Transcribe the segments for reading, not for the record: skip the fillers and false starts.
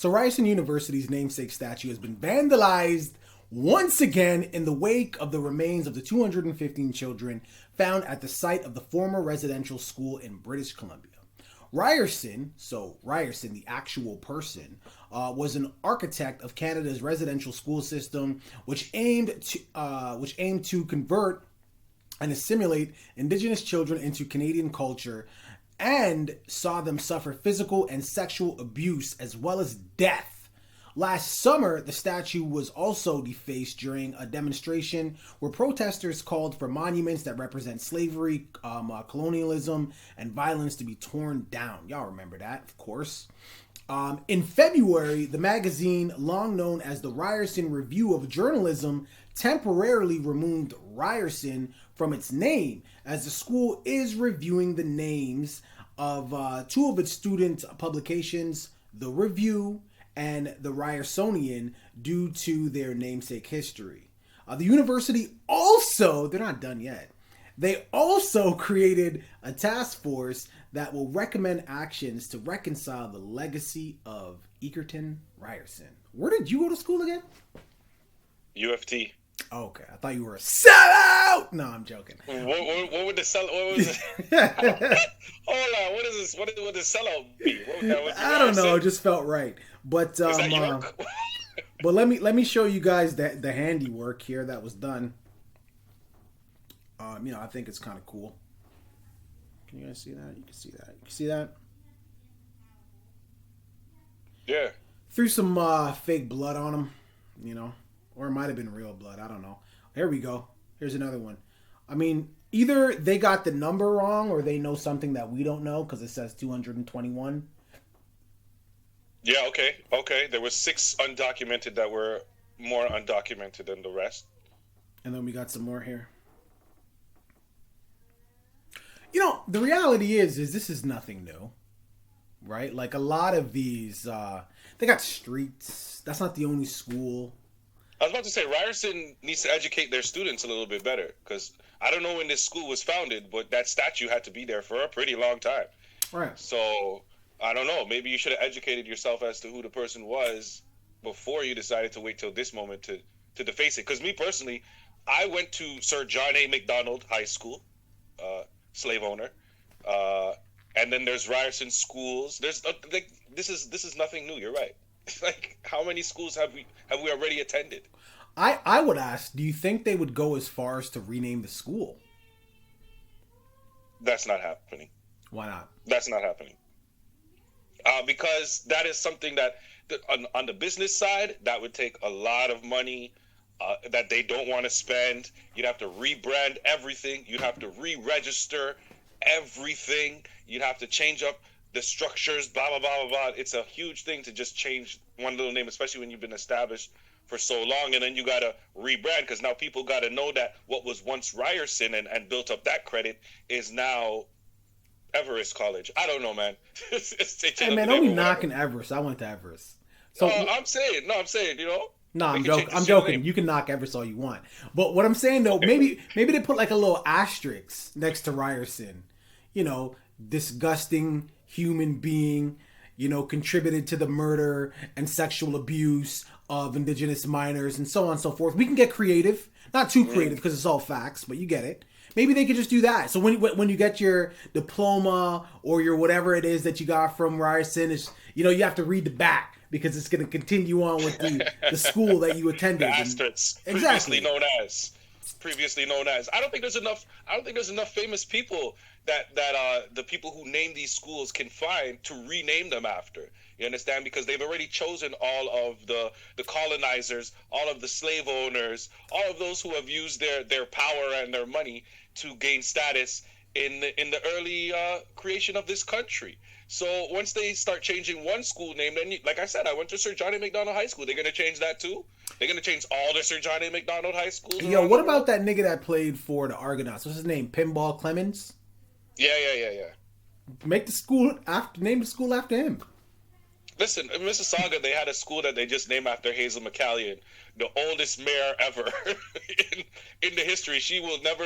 So Ryerson University's namesake statue has been vandalized once again in the wake of the remains of the 215 children found at the site of the former residential school in British Columbia. Ryerson, so Ryerson, the actual person, was an architect of Canada's residential school system, which aimed to convert and assimilate Indigenous children into Canadian culture, and saw them suffer physical and sexual abuse as well as death. Last summer, the statue was also defaced during a demonstration where protesters called for monuments that represent slavery, colonialism, and violence to be torn down. Y'all remember that, of course. In February, the magazine, long known as the Ryerson Review of Journalism, temporarily removed Ryerson from its name as the school is reviewing the names of two of its student publications, The Review and the Ryersonian, due to their namesake history. The university also, they're not done yet, they also created a task force that will recommend actions to reconcile the legacy of Egerton Ryerson. Where did you go to school again? UFT. Okay, I thought you were a sellout. No, I'm joking. What would the sell? What was it? Hold on. What is this? What would the sellout be? I don't know. It just felt right. But is that York? But let me show you guys the handiwork here that was done. I think it's kind of cool. Can you guys see that? You can see that. You can see that? Yeah. Threw some fake blood on them, or it might have been real blood. I don't know. Here we go. Here's another one. I mean, either they got the number wrong or they know something that we don't know because it says 221. Yeah, okay. There were 6 undocumented that were more undocumented than the rest. And then we got some more here. The reality is this is nothing new, right? Like a lot of these, they got streets. That's not the only school. I was about to say, Ryerson needs to educate their students a little bit better, because I don't know when this school was founded, but that statue had to be there for a pretty long time. Right. So, I don't know. Maybe you should have educated yourself as to who the person was before you decided to wait till this moment to deface it. Because me personally, I went to Sir John A. Macdonald High School, slave owner, and then there's Ryerson schools. There's this is nothing new. You're right. Like, how many schools have we already attended? I would ask, do you think they would go as far as to rename the school? That's not happening. Why not? That's not happening. Because that is something that on the business side, that would take a lot of money that they don't want to spend. You'd have to rebrand everything. You'd have to re-register everything. You'd have to change up the structures, blah, blah, blah, blah, blah. It's a huge thing to just change one little name, especially when you've been established for so long. And then you got to rebrand, because now people got to know that what was once Ryerson and built up that credit is now Everest College. I don't know, man. Hey, man, don't be knocking Everest. I went to Everest. So I'm saying, No, I'm joking. I'm joking. You can knock Everest all you want. But what I'm saying, though, maybe they put like a little asterisk next to Ryerson. Disgusting human being, contributed to the murder and sexual abuse of Indigenous minors and so on and so forth. We can get creative. Not too creative because it's all facts, but you get it. Maybe they could just do that. So when you get your diploma or your whatever it is that you got from Ryerson, you have to read the back, because it's going to continue on with the school that you attended. The asterisks. Exactly. Previously known as. I don't think there's enough famous people that the people who name these schools can find to rename them after. You understand? Because they've already chosen all of the colonizers, all of the slave owners, all of those who have used their power and their money to gain status in the early creation of this country. So once they start changing one school name, then, like I said, I went to Sir John A. Macdonald High School. They're going to change that too? They're going to change all the Sir John A. Macdonald High Schools? Yo, what about that nigga that played for the Argonauts? What's his name? Pinball Clemens? Yeah. Name the school after him. Listen, in Mississauga, they had a school that they just named after Hazel McCallion, the oldest mayor ever in the history. She will never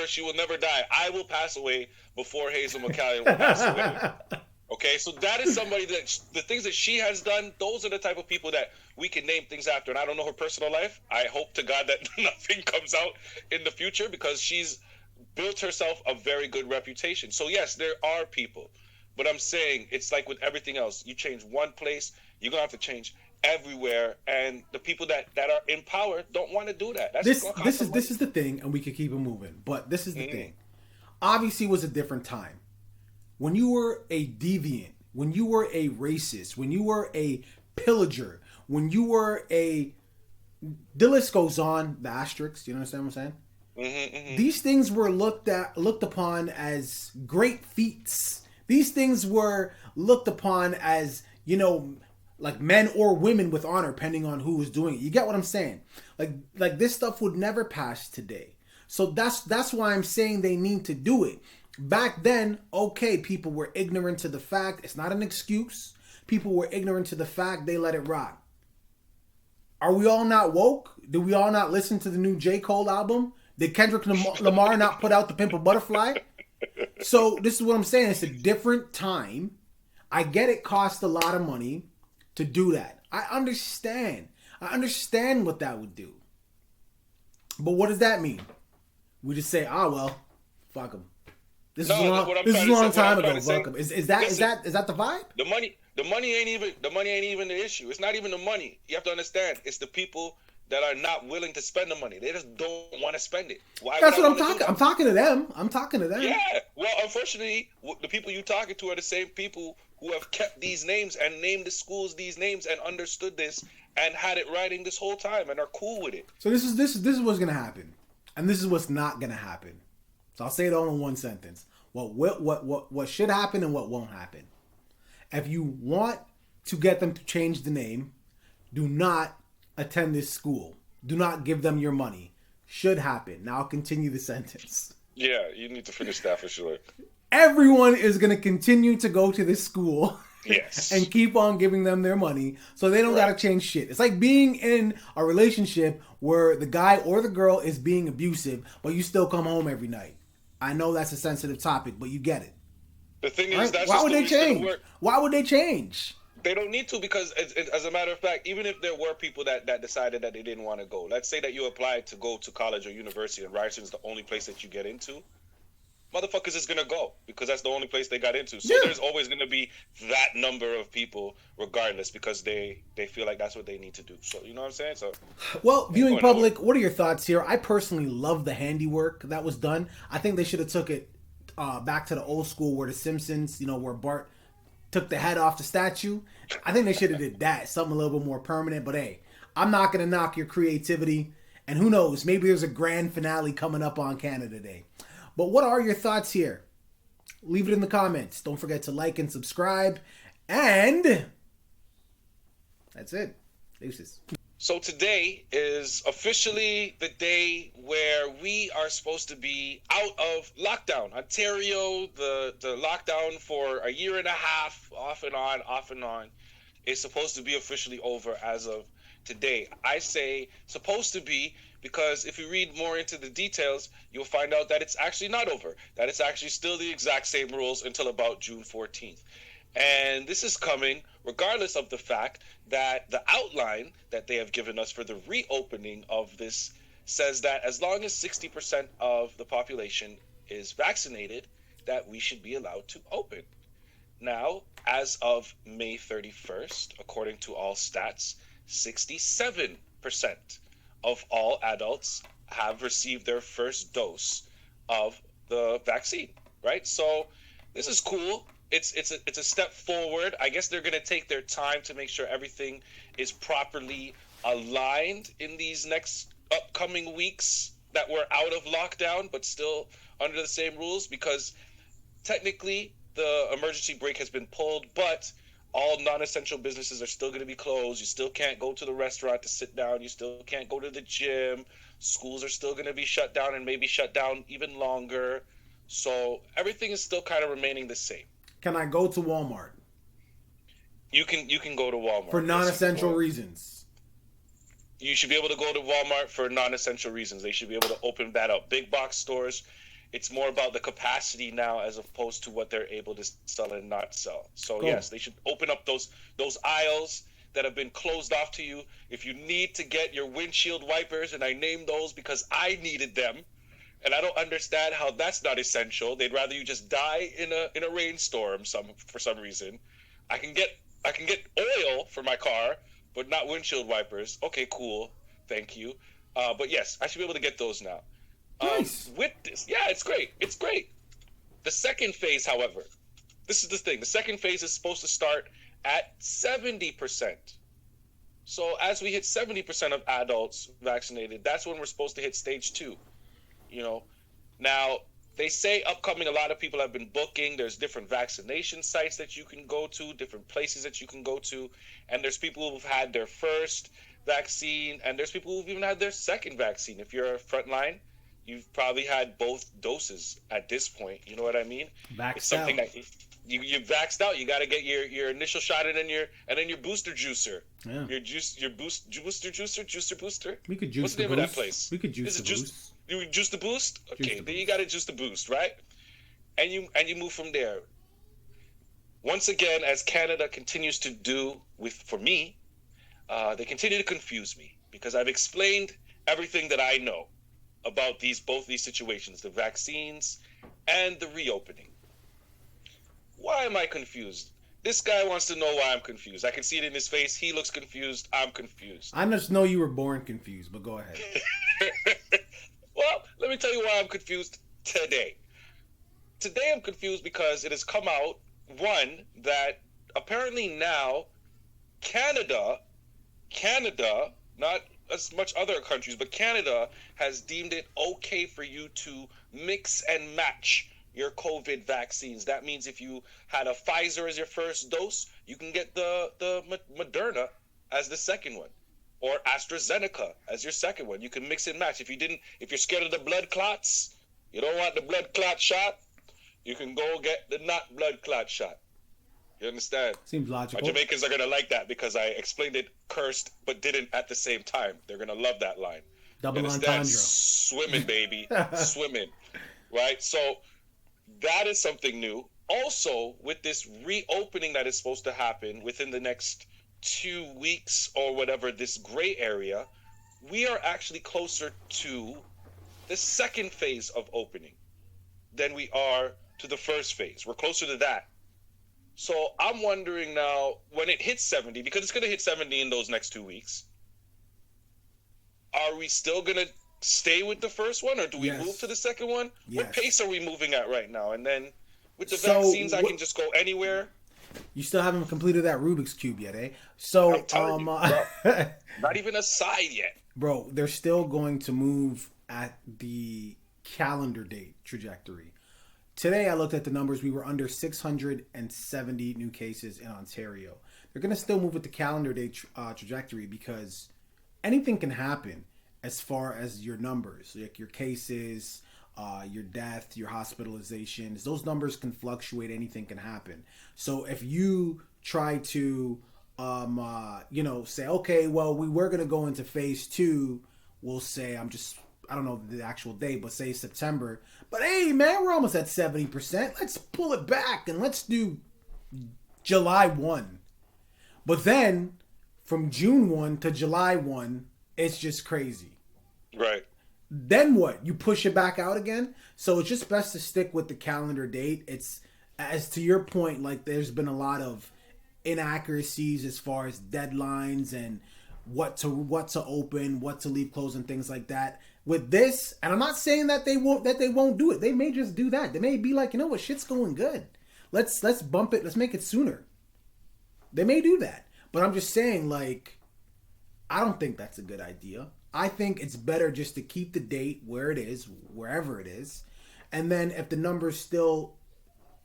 die. I will pass away before Hazel McCallion will pass away. Okay, so that is somebody that the things that she has done, those are the type of people that we can name things after. And I don't know her personal life. I hope to God that nothing comes out in the future because she's built herself a very good reputation. So yes, there are people, but I'm saying it's like with everything else. You change one place, you're gonna have to change everywhere, and the people that are in power don't want to do that. That's This gonna cost this them is money. this is the thing, and we could keep it moving. But this is the Mm-hmm. thing. Obviously, it was a different time. When you were a deviant, when you were a racist, when you were a pillager, when you were a, the list goes on, the asterisks, you understand what I'm saying? These things were looked upon as great feats. These things were looked upon as, like men or women with honor, depending on who was doing it. You get what I'm saying? Like this stuff would never pass today. So that's why I'm saying they need to do it. Back then, okay, people were ignorant to the fact. It's not an excuse. People were ignorant to the fact. They let it rock. Are we all not woke? Do we all not listen to the new J. Cole album? Did Kendrick Lamar not put out The Pimp a Butterfly? So this is what I'm saying. It's a different time. I get it cost a lot of money to do that. I understand. I understand what that would do. But what does that mean? We just say, well, fuck them. This is a long time ago. Fuck them. Is that the vibe? The money ain't even the issue. It's not even the money. You have to understand. It's the people that are not willing to spend the money. They just don't want to spend it. Why? That's what I'm talking. I'm talking to them. Yeah. Well, unfortunately, the people you talking to are the same people who have kept these names and named the schools these names and understood this and had it writing this whole time and are cool with it. So this is what's gonna happen, and this is what's not gonna happen. So I'll say it all in one sentence. What should happen and what won't happen. If you want to get them to change the name, do not attend this school. Do not give them your money. Should happen. Now I'll continue the sentence. Yeah, you need to finish that for sure. Everyone is going to continue to go to this school. Yes. And keep on giving them their money so they don't got to change shit. It's like being in a relationship where the guy or the girl is being abusive, but you still come home every night. I know that's a sensitive topic, but you get it. The thing is, that's why would they change? Why would they change? They don't need to because, as a matter of fact, even if there were people that decided that they didn't want to go, let's say that you applied to go to college or university and Ryerson is the only place that you get into, motherfuckers is going to go because that's the only place they got into. So there's always going to be that number of people regardless because they feel like that's what they need to do. So, you know what I'm saying? So, well, viewing public, what are your thoughts here? I personally love the handiwork that was done. I think they should have took it back to the old school where the Simpsons, where Bart took the head off the statue. I think they should have did that. Something a little bit more permanent. But hey, I'm not going to knock your creativity. And who knows, maybe there's a grand finale coming up on Canada Day. But what are your thoughts here? Leave it in the comments. Don't forget to like and subscribe. And that's it. Deuces. So today is officially the day where we are supposed to be out of lockdown. Ontario, the lockdown for a year and a half, off and on, is supposed to be officially over as of today. I say supposed to be because if you read more into the details, you'll find out that it's actually not over, that it's actually still the exact same rules until about June 14th. And this is coming regardless of the fact that the outline that they have given us for the reopening of this says that as long as 60% of the population is vaccinated, that we should be allowed to open. Now, as of May 31st, according to all stats, 67% of all adults have received their first dose of the vaccine, right? So this is cool. It's a step forward. I guess they're going to take their time to make sure everything is properly aligned in these next upcoming weeks that we're out of lockdown, but still under the same rules, because technically the emergency brake has been pulled, but all non-essential businesses are still going to be closed. You still can't go to the restaurant to sit down. You still can't go to the gym. Schools are still going to be shut down and maybe shut down even longer. So everything is still kind of remaining the same. Can I go to Walmart? You can go to Walmart. For non-essential reasons. You should be able to go to Walmart for non-essential reasons. They should be able to open that up. Big box stores, It's more about the capacity now as opposed to what they're able to sell and not sell. So Cool. yes, they should open up those aisles that have been closed off to you. If you need to get your windshield wipers, and I named those because I needed them, and I don't understand how that's not essential. They'd rather you just die in a rainstorm for some reason. I can get oil for my car, but not windshield wipers. Okay, cool. Thank you. But yes, I should be able to get those now. Nice. With this, yeah, it's great. It's great. The second phase, however, this is the thing. The second phase is supposed to start at 70%. So as we hit 70% of adults vaccinated, that's when we're supposed to hit stage 2. You know, now they say upcoming, a lot of people have been booking. There's different vaccination sites that you can go to, different places that you can go to, and there's people who've had their first vaccine, and there's people who've even had their second vaccine. If you're a frontline, you've probably had both doses at this point. You know what I mean? It's something that you vaxxed out. You got to get your initial shot and then your booster juicer. Yeah. Your booster juicer booster. We could juice. What's the name of that place? We could juice the boost. You juice the boost? Okay, then you got to juice the boost, right? And you move from there. Once again, as Canada continues to do for me, they continue to confuse me because I've explained everything that I know about both these situations, the vaccines and the reopening. Why am I confused? This guy wants to know why I'm confused. I can see it in his face. He looks confused. I'm confused. I just know you were born confused, but go ahead. Well, let me tell you why I'm confused today. Today I'm confused because it has come out, one, that apparently now Canada, not as much other countries, but Canada has deemed it okay for you to mix and match your COVID vaccines. That means if you had a Pfizer as your first dose, you can get the Moderna as the second one, or AstraZeneca as your second one. You can mix and match. If you're scared of the blood clots, you don't want the blood clot shot, you can go get the not blood clot shot. You understand? Seems logical. My Jamaicans are gonna like that because I explained it cursed but didn't at the same time. They're gonna love that line. Double entendre. Swimming, baby. Swimming. Right? So that is something new. Also, with this reopening that is supposed to happen within the next 2 weeks or whatever, this gray area, we are actually closer to the second phase of opening than we are to the first phase. We're closer to that. So I'm wondering now, when it hits 70, because it's going to hit 70 in those next 2 weeks, are we still going to stay with the first one, or do we move to the second one? Yes. What pace are we moving at right now? And then with the vaccines, I can just go anywhere. You still haven't completed that Rubik's Cube yet, eh? So, you, not even a side yet. Bro, they're still going to move at the calendar date trajectory. Today, I looked at the numbers. We were under 670 new cases in Ontario. They're going to still move with the calendar date trajectory because anything can happen as far as your numbers, like your cases, your death, your hospitalizations. Those numbers can fluctuate. Anything can happen. So if you try to, say, okay, well, we were going to go into phase 2, we'll say, I don't know the actual date, but say September. But hey, man, we're almost at 70%. Let's pull it back and let's do July 1. But then from June 1 to July 1, it's just crazy. Right. Then what? You push it back out again? So it's just best to stick with the calendar date. It's, as to your point, like there's been a lot of inaccuracies as far as deadlines and what to open, what to leave closed, and things like that. With this, and I'm not saying that they won't do it. They may just do that. They may be like, you know what, shit's going good. Let's bump it. Let's make it sooner. They may do that. But I'm just saying, like, I don't think that's a good idea. I think it's better just to keep the date where it is, wherever it is. And then if the numbers still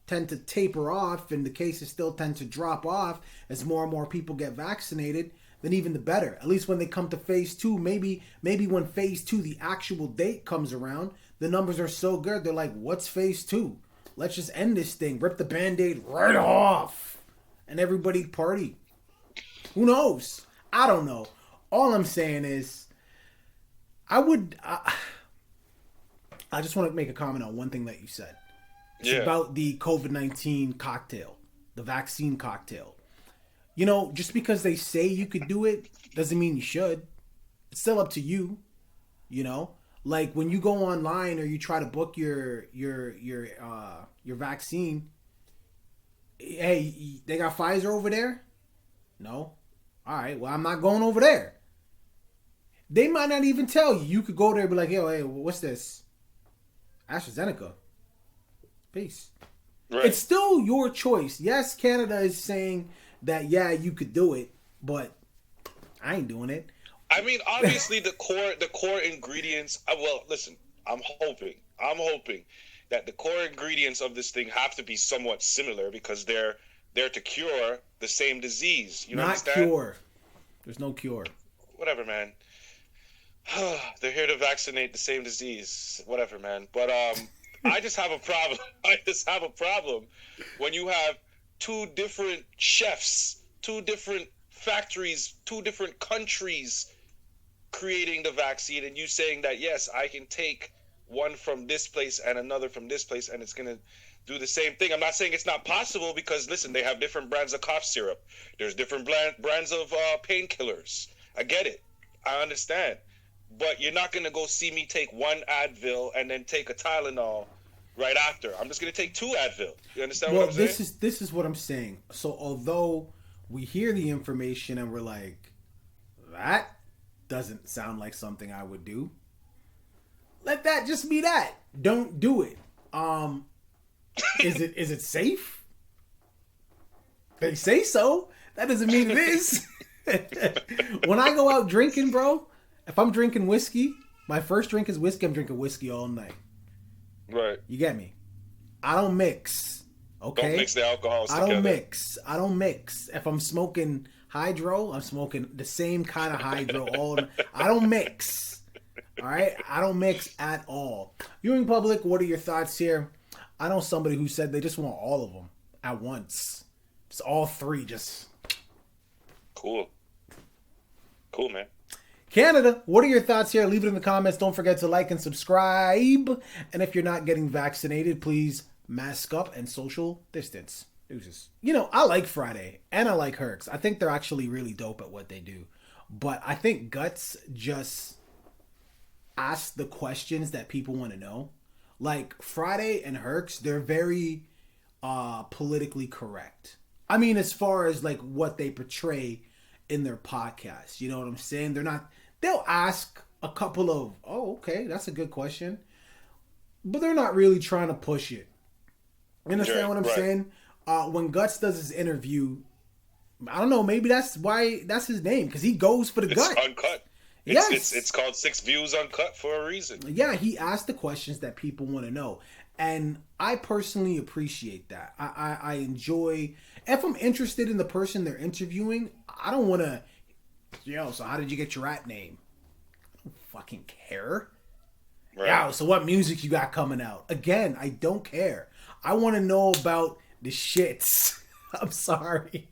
tend to taper off and the cases still tend to drop off as more and more people get vaccinated, then even the better. At least when they come to phase 2, maybe when phase 2, the actual date comes around, the numbers are so good, they're like, what's phase 2? Let's just end this thing. Rip the Band-Aid right off. And everybody party. Who knows? I don't know. All I'm saying is, I I just want to make a comment on one thing that you said. It's Yeah. about the COVID-19 cocktail, the vaccine cocktail. You know, just because they say you could do it doesn't mean you should. It's still up to you. You know, like when you go online or you try to book your vaccine. Hey, they got Pfizer over there? No. All right. Well, I'm not going over there. They might not even tell you. You could go there and be like, yo, hey, what's this? AstraZeneca. Peace. Right. It's still your choice. Yes, Canada is saying that, yeah, you could do it, but I ain't doing it. I mean, obviously the core ingredients. Well, listen, I'm hoping that the core ingredients of this thing have to be somewhat similar because they're to cure the same disease. You know, not cure. There's no cure. Whatever, man. They're here to vaccinate the same disease. Whatever, man. But I just have a problem. I just have a problem when you have two different chefs, two different factories, two different countries creating the vaccine, and you saying that, yes, I can take one from this place and another from this place, and it's going to do the same thing. I'm not saying it's not possible because, listen, they have different brands of cough syrup. There's different brands of painkillers. I get it. I understand. But you're not going to go see me take one Advil and then take a Tylenol right after. I'm just going to take two Advil. You understand what I'm saying? Well, this is what I'm saying. So although we hear the information and we're like, that doesn't sound like something I would do. Let that just be that. Don't do it. Is it safe? They say so. That doesn't mean it is. When I go out drinking, bro, if I'm drinking whiskey, my first drink is whiskey. I'm drinking whiskey all night. Right. You get me? I don't mix. Okay. Don't mix the alcohols together. I don't mix. If I'm smoking hydro, I'm smoking the same kind of hydro I don't mix. All right? I don't mix at all. Viewing public, what are your thoughts here? I know somebody who said they just want all of them at once. Just all three, just... Cool, man. Canada, what are your thoughts here? Leave it in the comments. Don't forget to like and subscribe. And if you're not getting vaccinated, please mask up and social distance. Deuces. You know, I like Friday and I like Herx. I think they're actually really dope at what they do. But I think Guts just ask the questions that people want to know. Like Friday and Herx, they're very politically correct. I mean, as far as like what they portray in their podcast, you know what I'm saying? They'll ask a couple of, oh, okay, that's a good question. But they're not really trying to push it. You understand what I'm saying? When Guts does his interview, I don't know, maybe that's why that's his name, because he goes for the gut. It's uncut. It's called 6 Views Uncut for a reason. Yeah, he asked the questions that people want to know. And I personally appreciate that. I enjoy, if I'm interested in the person they're interviewing, I don't want to, so how did you get your rap name? I don't fucking care. Right. Yo, so what music you got coming out? Again, I don't care. I want to know about the shits. I'm sorry.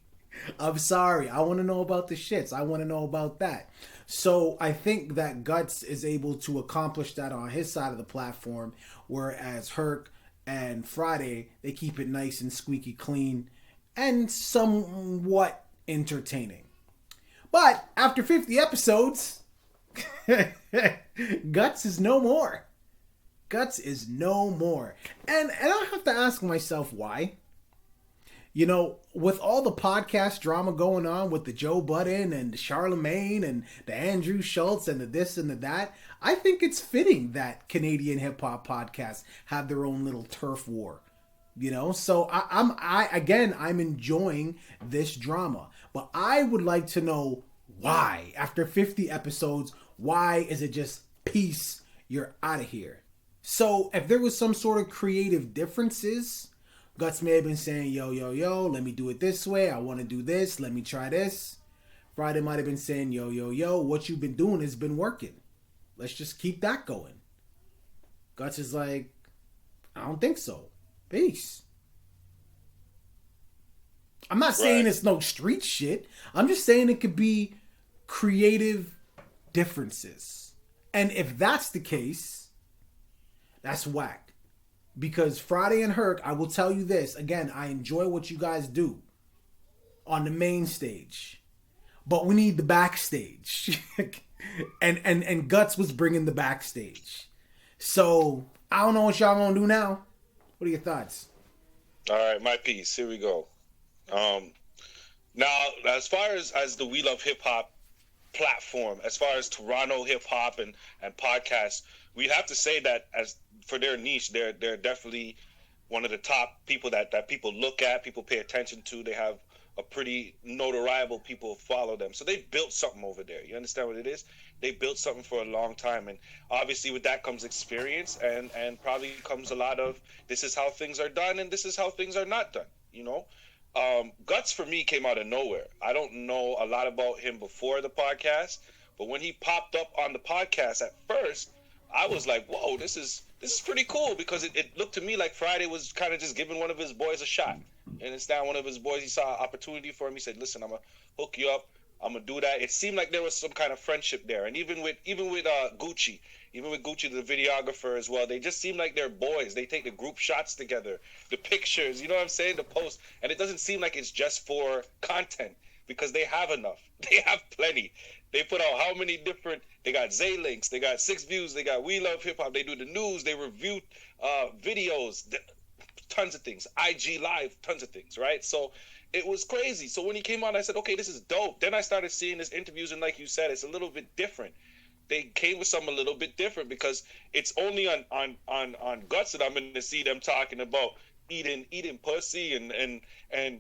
I want to know about the shits. I want to know about that. So I think that Guts is able to accomplish that on his side of the platform, whereas Herc and Friday, they keep it nice and squeaky clean and somewhat entertaining. But after 50 episodes, Guts is no more. Guts is no more. And I have to ask myself why. You know, with all the podcast drama going on with the Joe Budden and the Charlemagne and the Andrew Schultz and the this and the that, I think it's fitting that Canadian hip hop podcasts have their own little turf war. You know, so I'm enjoying this drama, but I would like to know why after 50 episodes, why is it just peace? You're out of here. So if there was some sort of creative differences, Guts may have been saying, yo, let me do it this way. I want to do this. Let me try this. Friday might have been saying, yo, what you've been doing has been working. Let's just keep that going. Guts is like, I don't think so. Peace. I'm not saying it's no street shit. I'm just saying it could be creative differences. And if that's the case, That's whack. Because Friday and Herc, I will tell you this again. I enjoy what you guys do on the main stage, but we need the backstage. and Guts was bringing the backstage. So I don't know what y'all gonna do now. What are your thoughts? All right, my piece. Here we go. Um, Now, as far as the We Love Hip Hop platform, as far as Toronto hip hop and podcasts, we have to say that as for their niche, they're definitely one of the top people that people look at, people pay attention to. They have a pretty notoriable people follow them. So they built something over there. You understand what it is? They built something for a long time. And obviously with that comes experience and probably comes a lot of this is how things are done and this is how things are not done, you know? Guts for me came out of nowhere. I don't know a lot about him before the podcast, but when he popped up on the podcast at first, I was like, "Whoa, this is pretty cool," because it looked to me like Friday was kind of just giving one of his boys a shot. And it's now one of his boys, he saw an opportunity for him. He said, "Listen, I'm gonna hook you up. I'm gonna do that." It seemed like there was some kind of friendship there, and even with Gucci, even with Gucci, the videographer as well, they just seem like they're boys. They take the group shots together, the pictures, you know what I'm saying, the post, and it doesn't seem like it's just for content because they have enough. They have plenty. They put out how many different? They got Zay Links, they got 6 Views, they got We Love Hip Hop. They do the news, they review videos, tons of things. IG Live, tons of things, right? So it was crazy. So when he came on, I said, okay, this is dope. Then I started seeing his interviews, and like you said, it's a little bit different. They came with something a little bit different because it's only on Guts that I'm going to see them talking about eating pussy and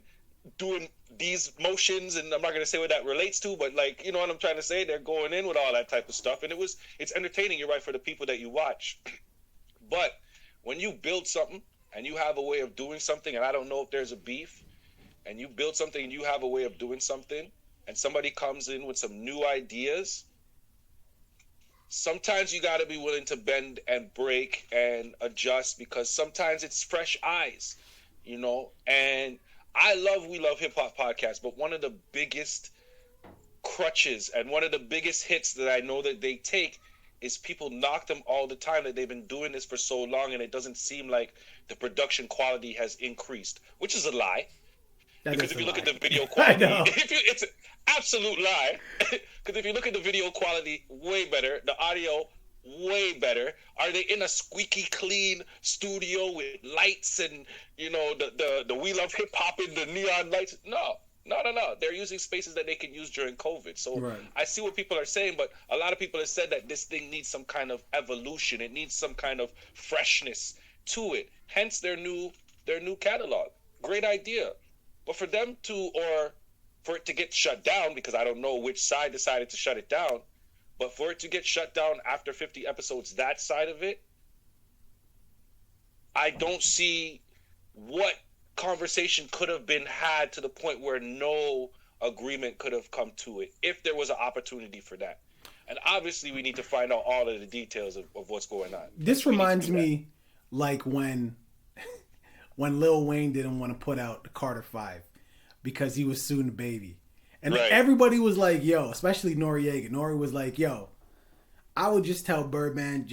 doing these motions, and I'm not going to say what that relates to, but like, you know what I'm trying to say? They're going in with all that type of stuff, and it's entertaining, you're right, for the people that you watch. But when you build something and you have a way of doing something, and I don't know if there's a beef, and you build something and you have a way of doing something, and somebody comes in with some new ideas, sometimes you got to be willing to bend and break and adjust because sometimes it's fresh eyes, you know. And I love We Love Hip Hop podcast, but one of the biggest crutches and one of the biggest hits that I know that they take is people knock them all the time that they've been doing this for so long and it doesn't seem like the production quality has increased, which is a lie. That because is if a you look lie. at the video I quality, know. it's an absolute lie. Because if you look at the video quality, way better. The audio, way better. Are they in a squeaky clean studio with lights and the We Love Hip Hop and the neon lights? No. They're using spaces that they can use during COVID. So Right. I see what people are saying, but a lot of people have said that this thing needs some kind of evolution. It needs some kind of freshness to it. Hence their new catalog. Great idea. But for them or for it to get shut down, because I don't know which side decided to shut it down, but for it to get shut down after 50 episodes, that side of it, I don't see what conversation could have been had to the point where no agreement could have come to it if there was an opportunity for that. And obviously we need to find out all of the details of what's going on. This reminds me like when Lil Wayne didn't want to put out the Carter 5 because he was suing the baby. And Right. everybody was like, yo, especially Noriega. Nori was like, yo, I would just tell Birdman,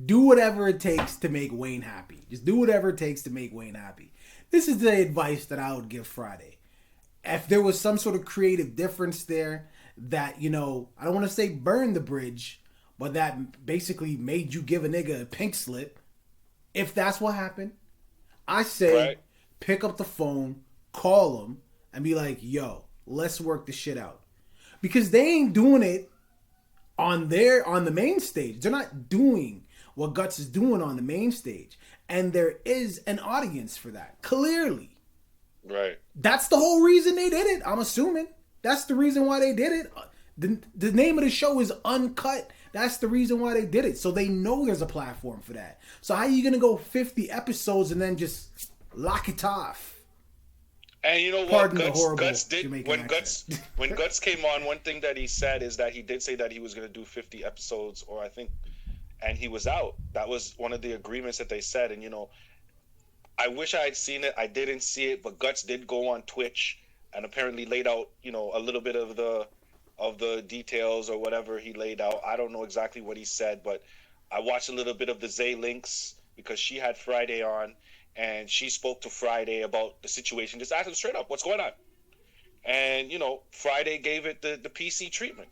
do whatever it takes to make Wayne happy. Just do whatever it takes to make Wayne happy. This is the advice that I would give Friday. If there was some sort of creative difference there that, I don't want to say burn the bridge, but that basically made you give a nigga a pink slip, if that's what happened, I say Right. pick up the phone, call them, and be like, yo, let's work this shit out. Because they ain't doing it on the main stage. They're not doing what Guts is doing on the main stage. And there is an audience for that, clearly. Right. That's the whole reason they did it, I'm assuming. That's the reason why they did it. The name of the show is Uncut. That's the reason why they did it. So they know there's a platform for that. So how are you going to go 50 episodes and then just lock it off? And you know what? Pardon the horrible Guts did Jamaican when accent. when Guts came on. One thing that he said is that he did say that he was going to do 50 episodes, or I think, and he was out. That was one of the agreements that they said. And I wish I had seen it. I didn't see it, but Guts did go on Twitch and apparently laid out a little bit of the details or whatever he laid out. I don't know exactly what he said, but I watched a little bit of the Zay Links because she had Friday on, and she spoke to Friday about the situation. Just asked him straight up, what's going on? And, Friday gave it the PC treatment.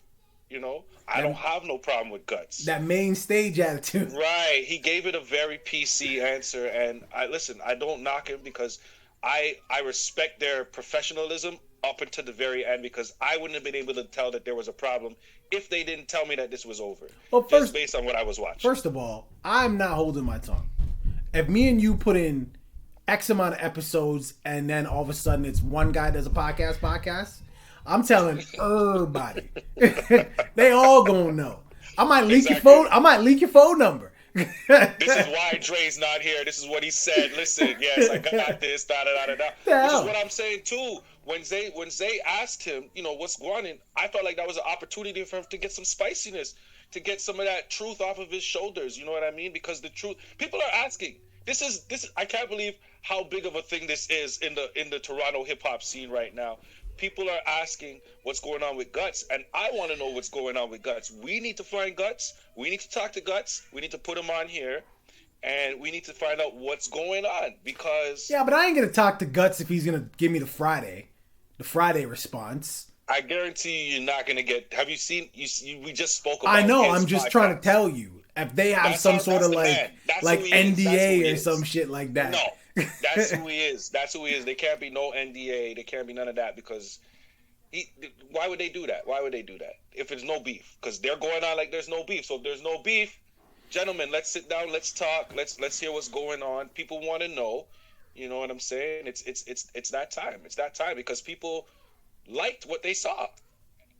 I don't have no problem with Guts. That main stage attitude. Right. He gave it a very PC answer. And I don't knock him because I respect their professionalism up until the very end, because I wouldn't have been able to tell that there was a problem if they didn't tell me that this was over. Well, just based on what I was watching. First of all, I'm not holding my tongue. If me and you put in X amount of episodes and then all of a sudden it's one guy does a podcast, I'm telling everybody. They all gonna know. I might leak your phone. I might leak your phone number. This is why Dre's not here. This is what he said. Listen, yes, I got this. Da da da da da. This is what I'm saying too. When Zay asked him, what's going on, I felt like that was an opportunity for him to get some spiciness, to get some of that truth off of his shoulders. You know what I mean? Because the truth, people are asking. This is. I can't believe how big of a thing this is in the Toronto hip hop scene right now. People are asking what's going on with Guts, and I want to know what's going on with Guts. We need to find Guts. We need to talk to Guts. We need to put him on here, and we need to find out what's going on, because... Yeah, but I ain't going to talk to Guts if he's going to give me the Friday response. I guarantee you're not going to get... Have you seen... we just spoke about... I know, I'm just trying to tell you. If they have some sort of like NDA or some shit like that. No. That's who he is. That's who he is. There can't be no NDA. There can't be none of that, because why would they do that? Why would they do that if there's no beef? Because they're going on like there's no beef. So if there's no beef, gentlemen, let's sit down. Let's talk. Let's hear what's going on. People want to know. You know what I'm saying? It's that time. It's that time, because people liked what they saw,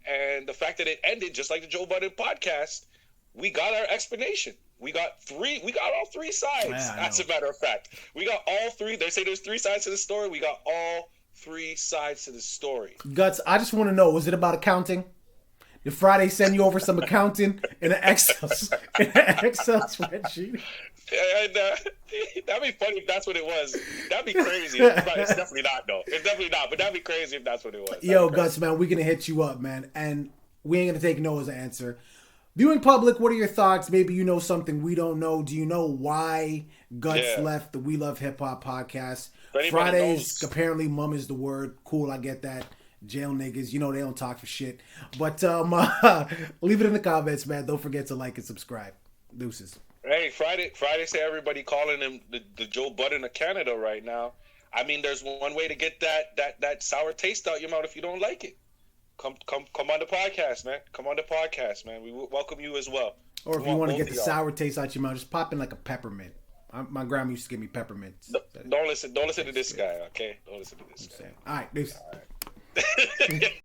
and the fact that it ended just like the Joe Budden podcast, we got our explanation. We got all three sides. As a matter of fact, we got all three. They say there's three sides to the story. We got all three sides to the story. Guts, I just want to know, was it about accounting? Did Friday send you over some accounting in an Excel spreadsheet? That'd be funny if that's what it was. That'd be crazy. It's definitely not, though. It's definitely not. But that'd be crazy if that's what it was. Yo, Guts, man, we're gonna hit you up, man, and we ain't gonna take no as an answer. Viewing public, what are your thoughts? Maybe you know something we don't know. Do you know why Guts left the We Love Hip Hop podcast? Fridays, apparently, mum is the word. Cool, I get that. Jail niggas, they don't talk for shit. But leave it in the comments, man. Don't forget to like and subscribe. Deuces. Hey, Friday say everybody calling him the Joe Budden of Canada right now. I mean, there's one way to get that sour taste out your mouth if you don't like it. Come on the podcast, man. Come on the podcast, man. We welcome you as well. Or if you want to get the sour taste out your mouth, just pop in like a peppermint. My grandma used to give me peppermints. Don't listen to this guy, okay? Don't listen to this guy. All right, this. All right.